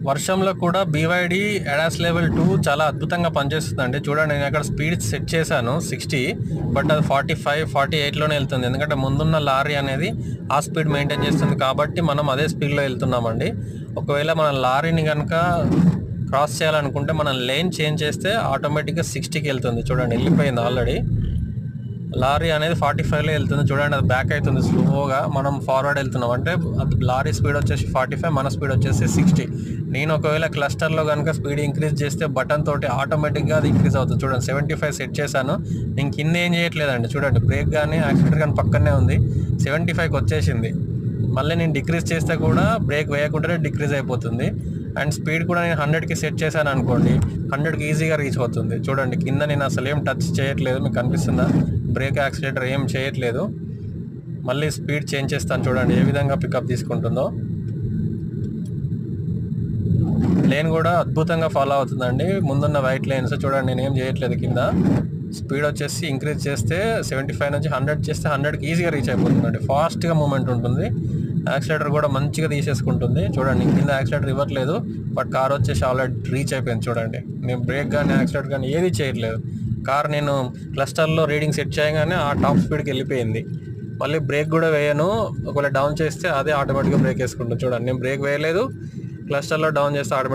వర్షంలో కూడా BYD ADAS level 2 చాలా అద్భుతంగా పనిచేస్తుందండి. చూడండి, నేను అక్కడ స్పీడ్ సెట్ చేశాను 60, బట్ అది 45, 48లోనే వెళ్తుంది. ఎందుకంటే ముందున్న లారీ అనేది ఆ స్పీడ్ మెయింటైన్ చేస్తుంది కాబట్టి మనం అదే స్పీడ్లో వెళ్తున్నామండి. ఒకవేళ మన లారీని కనుక క్రాస్ చేయాలనుకుంటే మనం లేన్ చేంజ్ చేస్తే ఆటోమేటిక్గా 60కి వెళ్తుంది. చూడండి, వెళ్ళిపోయింది ఆల్రెడీ. లారీ అనేది 45లో వెళ్తుంది. చూడండి, అది బ్యాక్ అవుతుంది స్లోగా. మనం ఫార్వర్డ్ వెళ్తున్నాం అంటే అది లారీ స్పీడ్ వచ్చేసి 45, మన స్పీడ్ వచ్చేసి 60. నేను ఒకవేళ క్లస్టర్లో కనుక స్పీడ్ ఇంక్రీజ్ చేస్తే బటన్ తోటి ఆటోమేటిక్గా అది ఇంక్రీజ్ అవుతుంది. చూడండి, 75 సెట్ చేశాను. నేను కింద ఏం చేయట్లేదండి. చూడండి, బ్రేక్ కానీ యాక్సిలేటర్ కానీ పక్కనే ఉంది. 75కి వచ్చేసింది. మళ్ళీ నేను డిక్రీజ్ చేస్తే కూడా బ్రేక్ వేయకుండానే డిక్రీజ్ అయిపోతుంది. అండ్ స్పీడ్ కూడా నేను 100కి సెట్ చేశాను అనుకోండి, 100కి ఈజీగా రీచ్ అవుతుంది. చూడండి, కింద నేను అసలు ఏం టచ్ చేయట్లేదు. మీకు కనిపిస్తుందా? బ్రేక్ యాక్సిలేటర్ ఏం చేయట్లేదు. మళ్ళీ స్పీడ్ చేంజ్ చేస్తాను. చూడండి ఏ విధంగా పికప్ తీసుకుంటుందో. లేన్ కూడా అద్భుతంగా ఫాలో అవుతుందండి. ముందున్న వైట్ లైన్స్ చూడండి, నేను ఏం చేయట్లేదు. కింద స్పీడ్ వచ్చేసి ఇంక్రీజ్ చేస్తే 75 నుంచి 100 చేస్తే 100కి ఈజీగా రీచ్ అయిపోతుందండి. ఫాస్ట్గా మూమెంట్ ఉంటుంది. యాక్సిలేటర్ కూడా మంచిగా తీసేసుకుంటుంది. చూడండి, కింద యాక్సిలేటర్ ఇవ్వట్లేదు, బట్ కార్ వచ్చేసి ఆల్రెడీ రీచ్ అయిపోయింది. చూడండి, నేను బ్రేక్ కానీ యాక్సిలేటర్ కానీ ఏది చేయట్లేదు. కార్ నేను క్లస్టర్లో రీడింగ్ సెట్ చేయగానే ఆ టాప్ స్పీడ్కి వెళ్ళిపోయింది. మళ్ళీ బ్రేక్ కూడా వేయను. ఒకవేళ డౌన్ చేస్తే అదే ఆటోమేటిక్గా బ్రేక్ వేసుకుంటుంది. చూడండి, నేను బ్రేక్ వేయలేదు, క్లస్టర్లో డౌన్ చేస్తే ఆటోమేటిక్